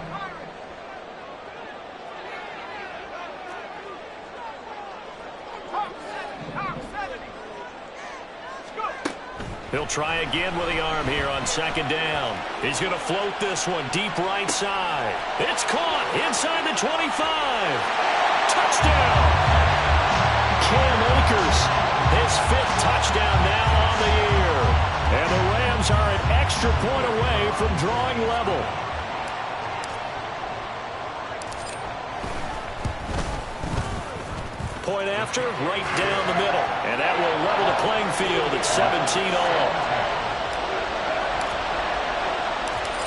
He'll try again with the arm here on 2nd down. He's going to float this one deep right side. It's caught inside the 25. Touchdown! Cam Akers, his 5th touchdown now on the year. And the Rams are an extra point away from drawing level. Point after, right down the middle. And that will level the playing field at 17 all.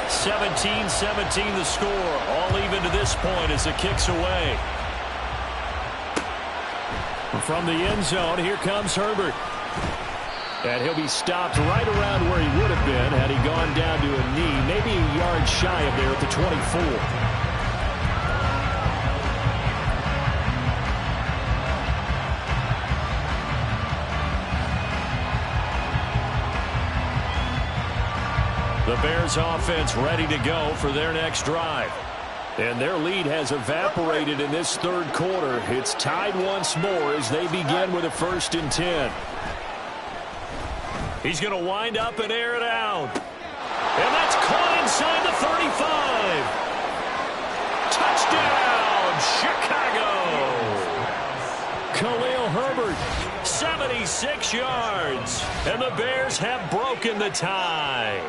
17-17 the score. All even to this point as it kicks away. From the end zone, here comes Herbert. And he'll be stopped right around where he would have been had he gone down to a knee, maybe a yard shy of there at the 24. The Bears offense ready to go for their next drive. And their lead has evaporated in this 3rd quarter. It's tied once more as they begin with a 1st and 10. He's going to wind up and air it out. And that's caught inside the 35. Touchdown, Chicago! Khalil Herbert, 76 yards. And the Bears have broken the tie.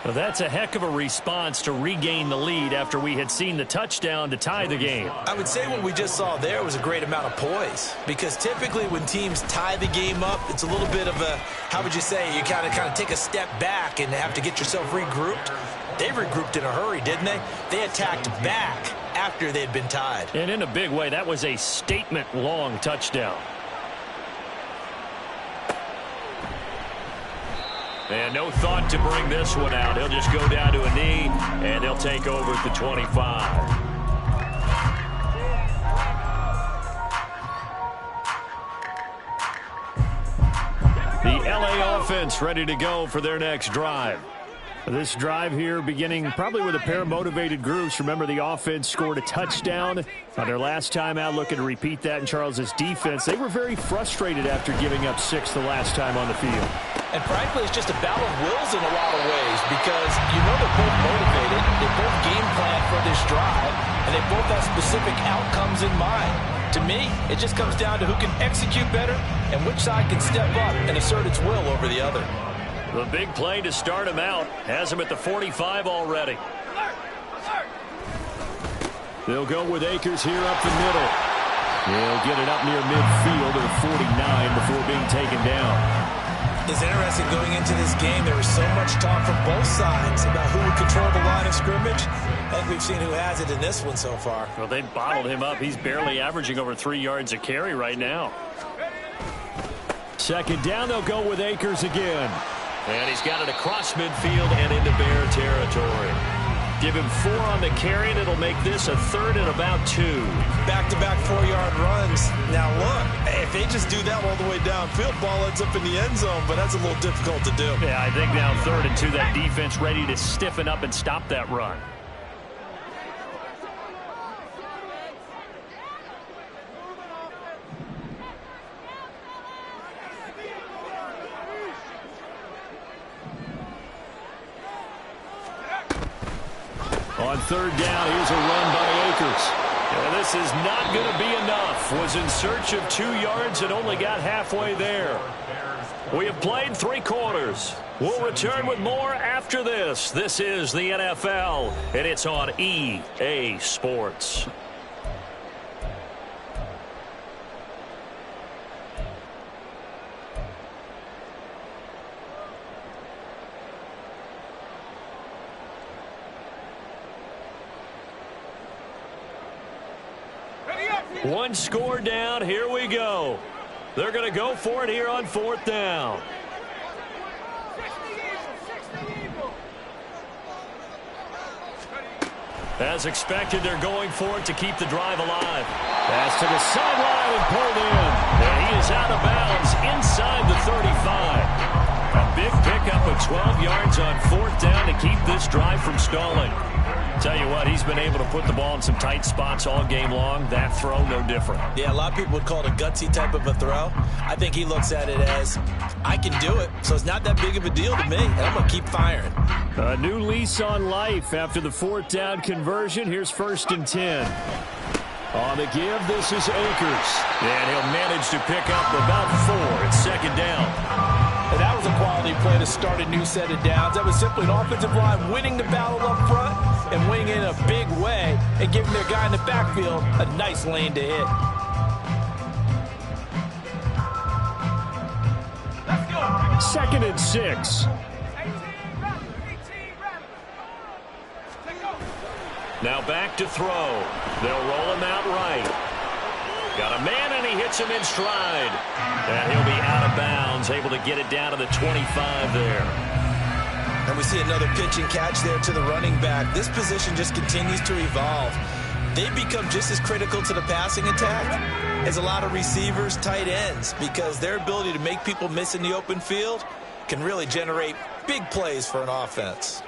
Well, that's a heck of a response to regain the lead after we had seen the touchdown to tie the game. I would say what we just saw there was a great amount of poise, because typically when teams tie the game up, it's a little bit of a, how would you say, you kind of take a step back and have to get yourself regrouped. They regrouped in a hurry, didn't they? They attacked back after they had been tied. And in a big way, that was a statement-long touchdown. And no thought to bring this one out. He'll just go down to a knee, and he'll take over at the 25. The LA offense ready to go for their next drive. This drive here beginning probably with a pair of motivated groups. Remember, the offense scored a touchdown on their last time out, looking to repeat that in Charles's defense. They were very frustrated after giving up 6 the last time on the field. And frankly, it's just a battle of wills in a lot of ways, because you know they're both motivated, they both game plan for this drive, and they both have specific outcomes in mind. To me, it just comes down to who can execute better and which side can step up and assert its will over the other. The big play to start him out has him at the 45 already. They'll go with Akers here up the middle. He'll get it up near midfield at the 49 before being taken down. It's interesting going into this game. There was so much talk from both sides about who would control the line of scrimmage. I think we've seen who has it in this one so far. Well, they bottled him up. He's barely averaging over 3 yards a carry right now. 2nd down, they'll go with Akers again. And he's got it across midfield and into Bear territory. Give him 4 on the carry, and it'll make this a 3rd and about 2. Back-to-back 4-yard runs. Now, look, if they just do that all the way downfield, ball ends up in the end zone, but that's a little difficult to do. Yeah, I think now 3rd and 2, that defense ready to stiffen up and stop that run. On 3rd down, here's a run by Akers. And this is not going to be enough. Was in search of 2 yards and only got halfway there. We have played 3 quarters. We'll return with more after this. This is the NFL, and it's on EA Sports. One score down. Here we go. They're going to go for it here on 4th down. As expected, they're going for it to keep the drive alive. Pass to the sideline and pulled in. And he is out of bounds inside the 35. A big pickup of 12 yards on 4th down to keep this drive from stalling. Tell you what, he's been able to put the ball in some tight spots all game long. That throw, no different. Yeah, a lot of people would call it a gutsy type of a throw. I think he looks at it as, I can do it, so it's not that big of a deal to me, and I'm going to keep firing. A new lease on life after the 4th down conversion. Here's 1st and 10. On the give, this is Akers. And he'll manage to pick up about 4 at 2nd down. And that was a quality play to start a new set of downs. That was simply an offensive line winning the battle up front and winning in a big way and giving their guy in the backfield a nice lane to hit. Let's go. 2nd and 6. Now back to throw. They'll roll him out right. Got a man, and he hits him in stride. And he'll be out of bounds, able to get it down to the 25 there. And we see another pitch and catch there to the running back. This position just continues to evolve. They become just as critical to the passing attack as a lot of receivers, tight ends, because their ability to make people miss in the open field can really generate big plays for an offense.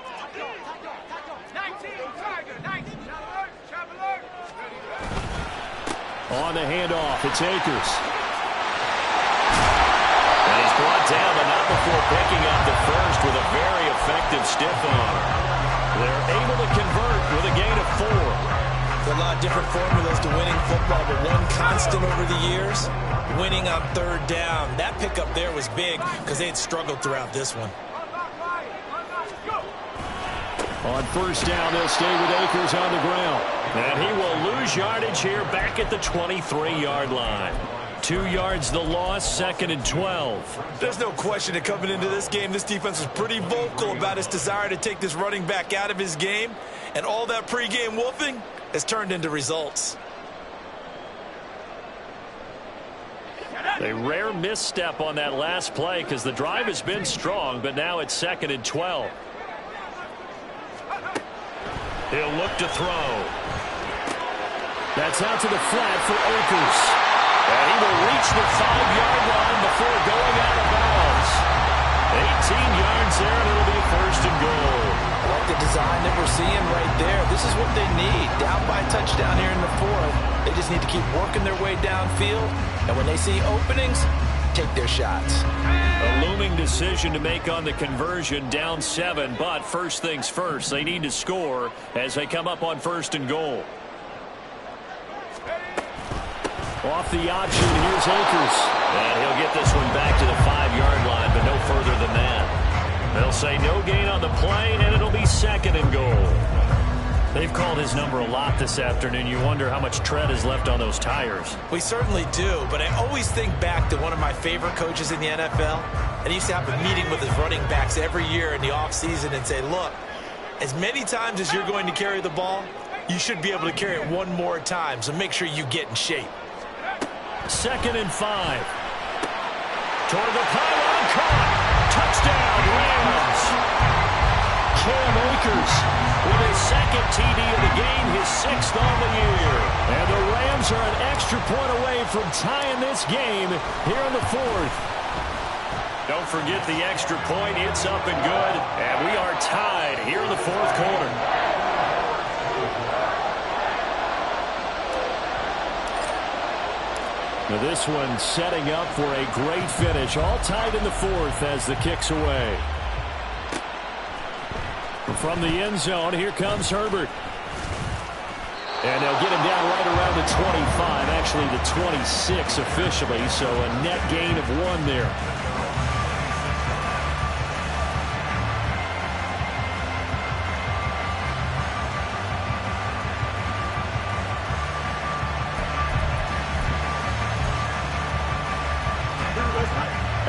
On the handoff, it's Akers. And he's brought down, but not before picking up the first with a very effective stiff arm. They're able to convert with a gain of 4. There's a lot of different formulas to winning football, but one constant over the years, winning on 3rd down. That pickup there was big because they had struggled throughout this one. On 1st down, they'll stay with Akers on the ground. And he will lose yardage here back at the 23-yard line. 2 yards the loss, 2nd and 12. There's no question that coming into this game, this defense was pretty vocal about its desire to take this running back out of his game. And all that pregame wolfing has turned into results. A rare misstep on that last play because the drive has been strong, but now it's 2nd and 12. He'll look to throw. That's out to the flat for Akers. And he will reach the 5-yard line before going out of bounds. 18 yards there, and it'll be 1st and goal. I like the design that we're seeing right there. This is what they need. Down by a touchdown here in the 4th. They just need to keep working their way downfield. And when they see openings, take their shots. A looming decision to make on the conversion, down 7, but first things first, they need to score as they come up on 1st and goal. Off the option, here's Akers. And he'll get this one back to the 5-yard line, but no further than that. They'll say no gain on the play, and it'll be 2nd and goal. They've called his number a lot this afternoon. You wonder how much tread is left on those tires. We certainly do, but I always think back to one of my favorite coaches in the NFL. And he used to have a meeting with his running backs every year in the offseason and say, look, as many times as you're going to carry the ball, you should be able to carry it one more time, so make sure you get in shape. 2nd and 5. Toward the pylon, caught. Touchdown, Rams. Cam Akers with his 2nd TD of the game, his 6th on the year. And the Rams are an extra point away from tying this game here in the 4th. Don't forget the extra point. It's up and good. And we are tied here in the 4th quarter. Now this one setting up for a great finish. All tied in the 4th as the kick's away. From the end zone, here comes Herbert. And they'll get him down right around the 25, actually the 26 officially, so a net gain of 1 there.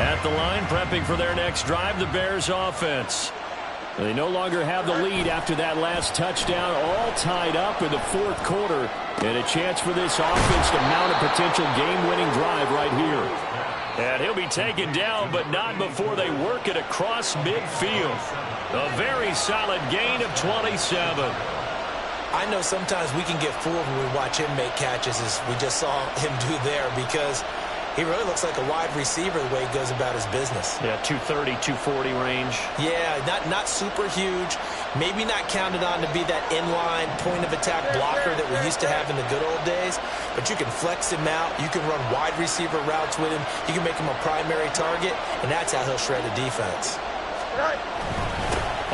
At the line, prepping for their next drive, the Bears offense. They no longer have the lead after that last touchdown, all tied up in the fourth quarter, and a chance for this offense to mount a potential game-winning drive right here. And he'll be taken down, but not before they work it across midfield. A very solid gain of 27. I know sometimes we can get fooled when we watch him make catches, as we just saw him do there, because he really looks like a wide receiver the way he goes about his business. Yeah, 230, 240 range. Yeah, not super huge. Maybe not counted on to be that inline point-of-attack blocker that we used to have in the good old days. But you can flex him out. You can run wide receiver routes with him. You can make him a primary target, and that's how he'll shred a defense.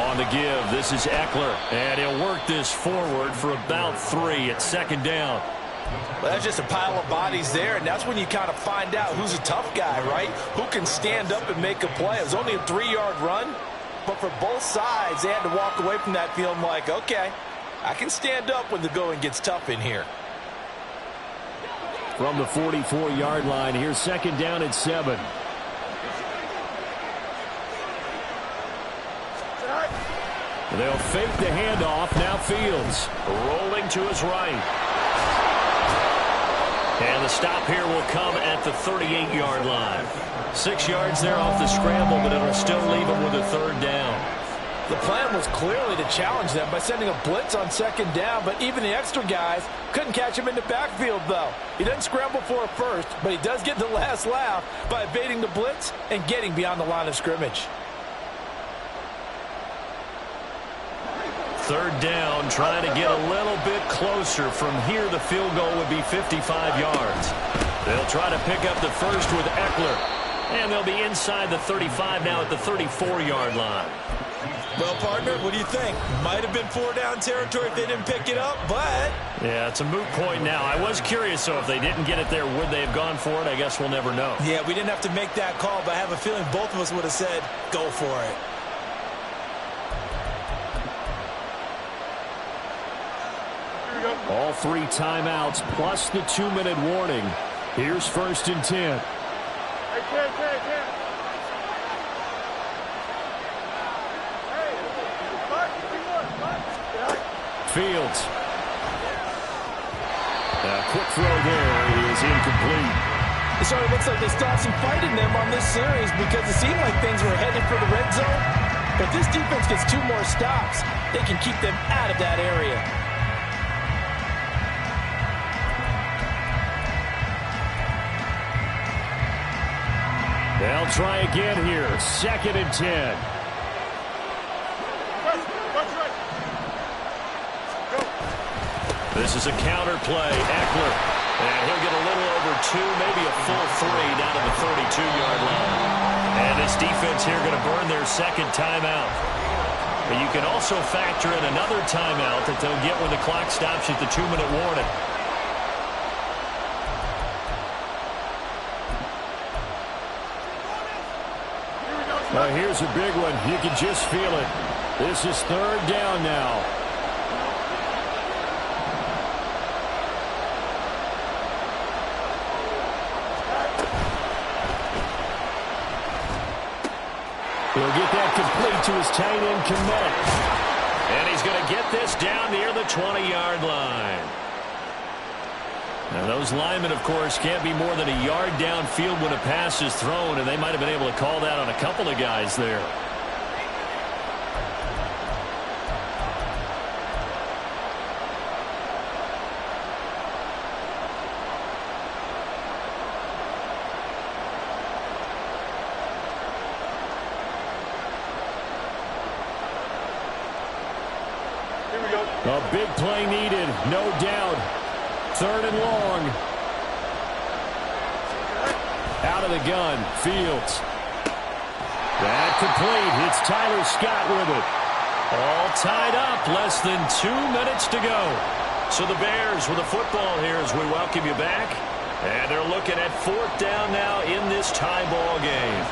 On the give, this is Eckler, and he'll work this forward for about 3 at second down. Well, that's just a pile of bodies there, and that's when you kind of find out who's a tough guy, right? Who can stand up and make a play. It was only a 3-yard run, but for both sides, they had to walk away from that feeling like, okay, I can stand up when the going gets tough in here. From the 44-yard line, here's second down at 7. They'll fake the handoff. Now Fields Rolling to his right. And the stop here will come at the 38-yard line. 6 yards there off the scramble, but it'll still leave them with a third down. The plan was clearly to challenge them by sending a blitz on second down, but even the extra guys couldn't catch him in the backfield, though. He doesn't scramble for a first, but he does get the last laugh by evading the blitz and getting beyond the line of scrimmage. Third down, trying to get a little bit closer. From here, the field goal would be 55 yards. They'll try to pick up the first with Eckler. And they'll be inside the 35 now at the 34-yard line. Well, partner, what do you think? Might have been 4-down territory if they didn't pick it up, but... Yeah, it's a moot point now. I was curious, so if they didn't get it there, would they have gone for it? I guess we'll never know. Yeah, we didn't have to make that call, but I have a feeling both of us would have said, go for it. All 3 timeouts plus the 2-minute warning. Here's first and 10. Fields. A quick throw there is incomplete. It sort of looks like they still have some fight in them on this series because it seemed like things were headed for the red zone. But if this defense gets 2 more stops, they can keep them out of that area. They'll try again here. Second and 10. This is a counter play. Eckler. And he'll get a little over 2, maybe a full 3 down to the 32-yard line. And this defense here going to burn their second timeout. But you can also factor in another timeout that they'll get when the clock stops at the 2-minute warning. Well, here's a big one. You can just feel it. This is third down now. He'll get that complete to his tight end, Kmet. And he's going to get this down near the 20-yard line. Now, those linemen, of course, can't be more than a yard downfield when a pass is thrown, and they might have been able to call that on a couple of guys there. Here we go. A big play needed, no doubt. Third and long. Out of the gun, Fields. That complete. It's Tyler Scott with it. All tied up, less than 2 minutes to go. So the Bears with the football here as we welcome you back. And they're looking at fourth down now in this tie ball game.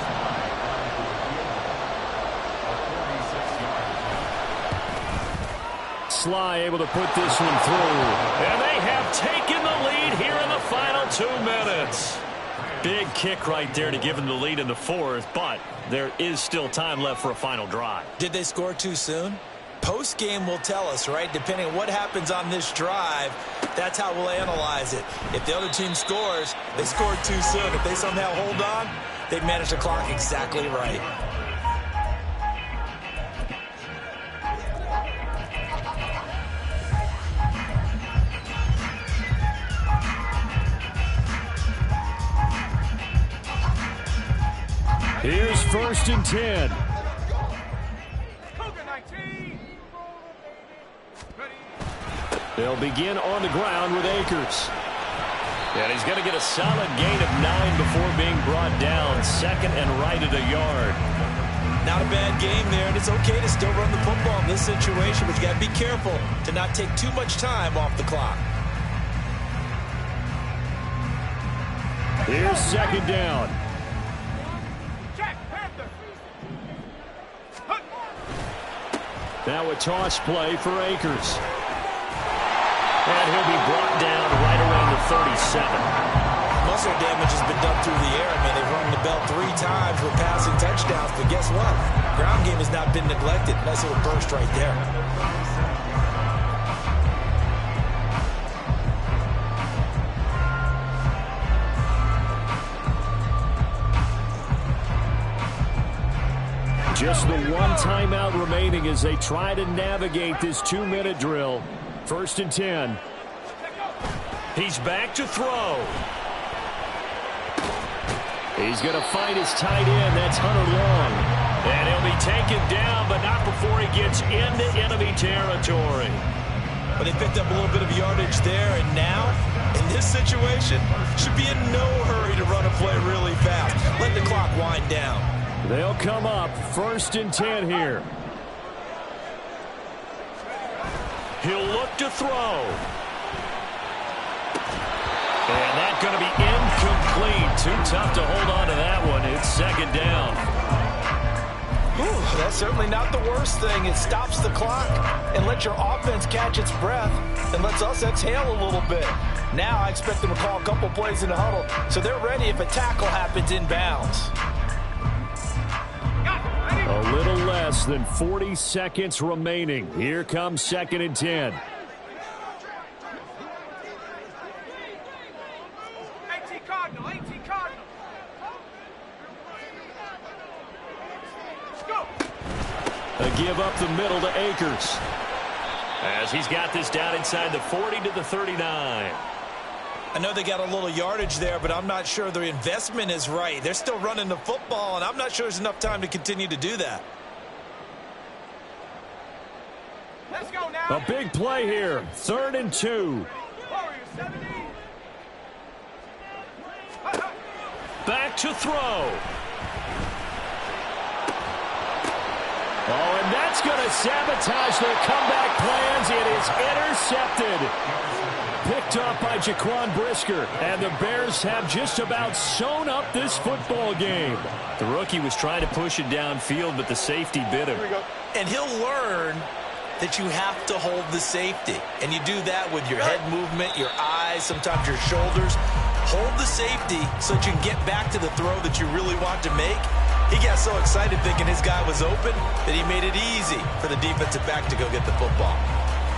Sly able to put this one through. And they have taken the lead here in the final 2 minutes. Big kick right there to give them the lead in the fourth, but there is still time left for a final drive. Did they score too soon? Post-game will tell us, right? Depending on what happens on this drive, that's how we'll analyze it. If the other team scores, they scored too soon. If they somehow hold on, they manage the clock exactly right. Here's 1st and 10. They'll begin on the ground with Akers. And he's going to get a solid gain of 9 before being brought down. 2nd and right at a yard. Not a bad game there, and it's okay to still run the football in this situation, but you got to be careful to not take too much time off the clock. Here's 2nd down. Now a toss play for Akers. And he'll be brought down right around the 37. Muscle damage has been done through the air. I mean, they've rung the bell 3 times with passing touchdowns, but guess what? Ground game has not been neglected. Nice little burst right there. Just the one timeout remaining as they try to navigate this 2-minute drill. 1st and 10. He's back to throw. He's going to find his tight end. That's Hunter Long. And he'll be taken down, but not before he gets into enemy territory. But they picked up a little bit of yardage there, and now, in this situation, should be in no hurry to run a play really fast. Let the clock wind down. They'll come up 1st and 10 here. He'll look to throw. And that's going to be incomplete. Too tough to hold on to that one. It's 2nd down. Ooh, that's certainly not the worst thing. It stops the clock and lets your offense catch its breath and lets us exhale a little bit. Now I expect them to call a couple plays in the huddle so they're ready if a tackle happens inbounds. A little less than 40 seconds remaining. Here comes 2nd and 10. A give up the middle to Akers. As he's got this down inside the 40 to the 39. I know they got a little yardage there, but I'm not sure their investment is right. They're still running the football, and I'm not sure there's enough time to continue to do that. Let's go now. A big play here. 3rd and 2. Back to throw. Oh, and that's going to sabotage their comeback plans. It is intercepted. Picked up by Jaquan Brisker. And the Bears have just about sewn up this football game. The rookie was trying to push it downfield, but the safety bit him. And he'll learn that you have to hold the safety. And you do that with your head movement, your eyes, sometimes your shoulders. Hold the safety so that you can get back to the throw that you really want to make. He got so excited thinking his guy was open that he made it easy for the defensive back to go get the football.